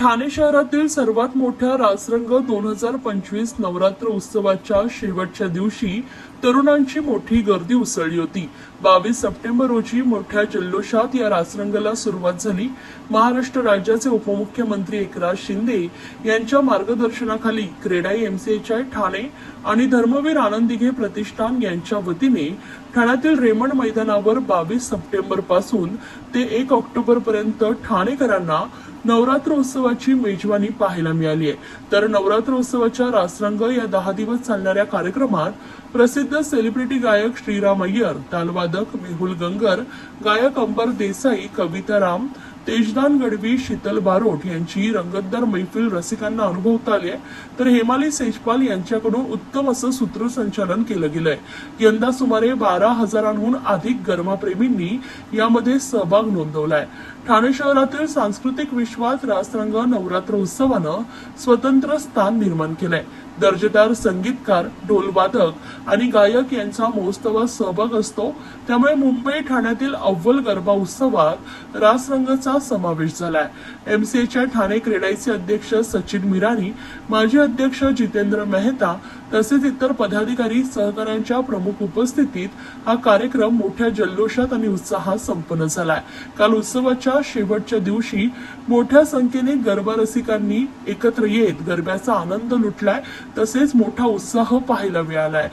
ठाणे शहरातील सर्वात मोठ्या रासरंग 2025 नवरात्र उत्सवाच्या शेवटच्या दिवशी तरुणांची मोठी गर्दी उसळली होती। 22 सप्टेंबर रोजी मोठ्या जल्लोषात या रासरंगाला सुरुवात झाली। महाराष्ट्र राज्याचे उपमुख्यमंत्री एकनाथ शिंदे यांच्या मार्गदर्शनाखाली क्रेडाई एमसीएचआय ठाणे आणि धर्मवीर आनंद दिघे प्रतिष्ठान यांच्या वतीने ठाण्यातील रेमंड मैदानावर 22 सप्टेंबर पासून ते 1 ऑक्टोबर पर्यंत ठाणेकरांना नवरात्र उत्सवाची मेजवानी पाहायला मिळाली आहे। तर नवरात्र उत्सवाच्या रासरंग या 10 दिवस चालणाऱ्या कार्यक्रमात प्रसिद्ध सेलिब्रिटी गायक श्रीराम अय्यर, तालवादक मेहुल गंगर, गायक अंबर देसाई, कविता राम, तेजदान गडवी, शीतल बारोट यांची रंगतदार मैफिल रसिकांना अनुभवता आली आहे। तर हेमाली सेजपाल यांच्याकडून उत्तम असं सूत्रसंचालन केलं गेलंय। यंदा सुमारे 12,000हून अधिक गरमाप्रेमींनी यामध्ये सहभाग नोंदवलाय। ठाणे शहरातील सांस्कृतिक विश्वात रासरंग नवरात्र उत्सवानं स्वतंत्र स्थान निर्माण केलंय। दर्जेदार संगीतकार, ढोलवादक आणि गायक यांचा महोत्सवात सहभाग असतो, त्यामुळे मुंबई ठाण्यातील अव्वल गरबा उत्सवात रासरंगाचा समावेश झालाय। एमसीएच्या ठाणे क्रेडाईचे अध्यक्ष सचिन मिरानी, माजी अध्यक्ष जितेंद्र मेहता तसेच इतर पदाधिकारी सहकाऱ्यांच्या प्रमुख उपस्थितीत हा कार्यक्रम मोठ्या जल्लोषात आणि उत्साहात संपन्न झालाय। काल उत्सवाच्या शेवटच्या दिवशी मोठ्या संख्येने गरबा रसिकांनी एकत्र येत गरब्याचा आनंद लुटलाय, तसेच मोठा उत्साह पाहायला मिळालाय।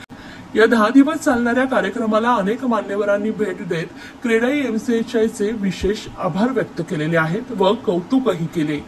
या 10 दिवस चालणाऱ्या कार्यक्रमाला अनेक मान्यवरांनी भेट देत क्रेडाई एमसीएचआयचे विशेष आभार व्यक्त केलेले आहेत व कौतुकही केले।